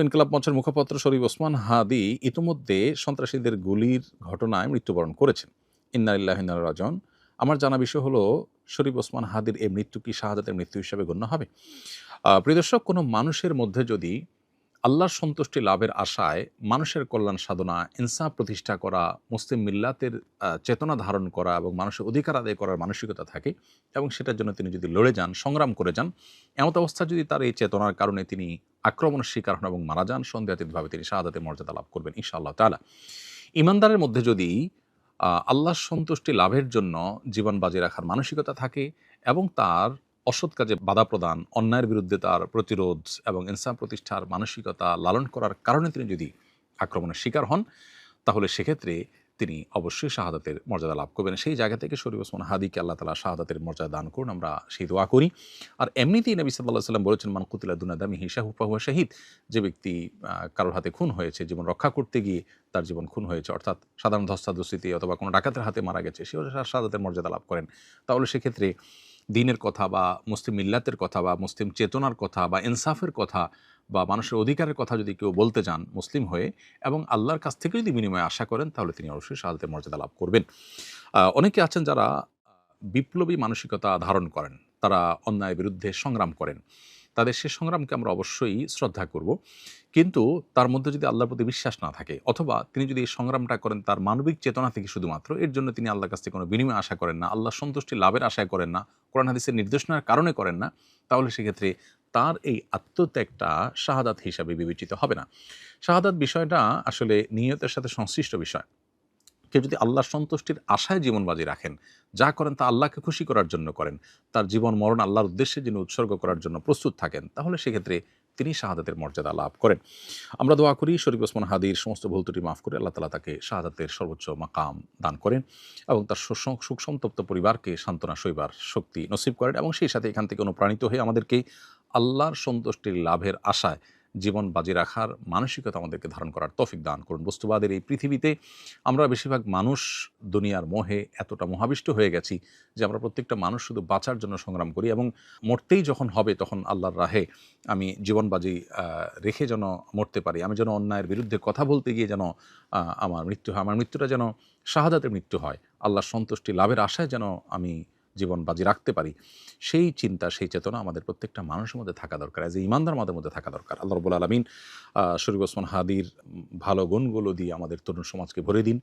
ইনকিলাব মঞ্চের মুখপাত্র শরীফ ওসমান হাদি ইতিমধ্যে সন্ত্রাসীদের গুলির ঘটনায় মৃত্যুবরণ করেছেন। ইন্না লিল্লাহি ওয়া ইন্না ইলাইহি রাজিউন। আমার জানা বিষয় হলো, শরীফ ওসমান হাদির এই মৃত্যু কি শাহাদাতের মৃত্যু হিসেবে গণ্য হবে? প্রিয় দর্শক, কোনো মানুষের মধ্যে যদি আল্লাহর সন্তুষ্টি লাভের আশায় মানুষের কল্যাণ সাধনা, ইনসাফ প্রতিষ্ঠা করা, মুসলিম মিল্লাতের চেতনা ধারণ করা এবং মানুষের অধিকার আদায় করার মানসিকতা থাকে এবং সেটার জন্য তিনি যদি লড়ে যান, সংগ্রাম করে যান, এমত অবস্থা যদি তার এই চেতনার কারণে তিনি আক্রমণের শিকার হন এবং মারা যান, সন্দেহাতীতভাবে তিনি শাহাদাতের মর্যাদা লাভ করবেন ইনশাআল্লাহ তাআলা। ঈমানদারের মধ্যে যদি আল্লাহর সন্তুষ্টি লাভের জন্য জীবন বাজি রাখার মানসিকতা থাকে এবং তার অসৎ কাজে বাধা প্রদান, অন্যায়ের বিরুদ্ধে তার প্রতিরোধ এবং ইনসাফ প্রতিষ্ঠার মানসিকতা লালন করার কারণে তিনি যদি আক্রমণের শিকার হন, তাহলে সেক্ষেত্রে তিনি অবশ্যই শাহাদাতের মর্যাদা লাভ করবেন। সেই জায়গা থেকে শরীফ ওসমান হাদিকে আল্লাহ তাআলা শাহাদাতের মর্যাদা দান করুন, আমরা সেই দোয়া করি। আর এমনিতেই নবী সাল্লাল্লাহু আলাইহি ওয়াসাল্লাম বলেছেন, মান কুতিলা দুনা দামিহি ফাহুয়া শাহীদ। যে ব্যক্তি কারোর হাতে খুন হয়েছে, জীবন রক্ষা করতে গিয়ে তার জীবন খুন হয়েছে, অর্থাৎ সাধারণ ধস্তাধস্তিতে অথবা কোনো ডাকাতের হাতে মারা গেছে, সেও শাহাদাতের মর্যাদা লাভ করেন। তাহলে সেক্ষেত্রে দ্বীনের কথা বা মুসলিম মিল্লাতের কথা বা মুসলিম চেতনার কথা বা ইনসাফের কথা বা মানুষের অধিকারের কথা যদি কেউ বলতে যান মুসলিম হয়ে এবং আল্লাহর কাছ থেকে যদি বিনিময়ে আশা করেন, তাহলে তিনি অবশ্যই শাহাদাতের মর্যাদা লাভ করবেন। অনেকে আছেন যারা বিপ্লবী মানসিকতা ধারণ করেন, তারা অন্যায়ের বিরুদ্ধে সংগ্রাম করেন। তাদের সে সংগ্রামকে আমরা অবশ্যই শ্রদ্ধা করব। কিন্তু তার মধ্যে যদি আল্লাহর প্রতি বিশ্বাস না থাকে, অথবা তিনি যদি এই সংগ্রামটা করেন তার মানবিক চেতনা থেকে শুধুমাত্র, এর জন্য তিনি আল্লাহর কাছ থেকে কোনো বিনিময় আশা করেন না, আল্লাহর সন্তুষ্টি লাভের আশায় করেন না, কোরআন হাদিসের নির্দেশনার কারণে করেন না, তাহলে সেক্ষেত্রে তার এই আত্মত্যাগটা শাহাদাত হিসাবে বিবেচিত হবে না। শাহাদাত বিষয়টা আসলে নিয়তের সাথে সংশ্লিষ্ট বিষয়। কেউ যদি আল্লাহর সন্তুষ্টির আশায় জীবন বাজি রাখেন, যা করেন তা আল্লাহকে খুশি করার জন্য করেন, তার জীবন মরণ আল্লাহর উদ্দেশ্যে যিনি উৎসর্গ করার জন্য প্রস্তুত থাকেন, তাহলে সেক্ষেত্রে তিনি শাহাদাতের মর্যাদা লাভ করেন। আমরা দোয়া করি শরীফ ওসমান হাদির সমস্ত ভুল ত্রুটি মাফ করে আল্লাহ তাআলা তাকে শাহাদাতের সর্বোচ্চ মাকাম দান করেন এবং তার সুখ সন্তপ্ত পরিবারকে সান্ত্বনা সইবার শক্তি নসিব করেন এবং সেই সাথে এখান থেকে অনুপ্রাণিত হয়ে আমাদেরকে আল্লাহর সন্তুষ্টির লাভের আশায় জীবন বাজি রাখার মানসিকতা আমাদেরকে ধারণ করার তৌফিক দান করুন। বস্তুবাদের এই পৃথিবীতে আমরা বেশিরভাগ মানুষ দুনিয়ার মোহে এতটা মোহাবিষ্ট হয়ে গেছি যে আমরা প্রত্যেকটা মানুষ শুধু বাঁচার জন্য সংগ্রাম করি এবং মরতেই যখন হবে তখন আল্লাহর রাহে আমি জীবন বাজি রেখে যেন মরতে পারি, আমি যেন অন্যায়ের বিরুদ্ধে কথা বলতে গিয়ে যেন আমার মৃত্যু হয়, আমার মৃত্যুটা যেন শাহাদাতের মৃত্যু হয়, আল্লাহর সন্তুষ্টি লাভের আশায় যেন আমি জীবন বাজি রাখতে পারি, সেই চিন্তা, সেই চেতনা আমাদের প্রত্যেকটা মানুষের মধ্যে থাকা দরকার, এজ এ ঈমানদার আমাদের মধ্যে থাকা দরকার। আল্লাহ রাব্বুল আলামিন শরীফ ওসমান হাদির ভালো গুণগুলো দিয়ে আমাদের তরুণ সমাজকে ভরে দিন।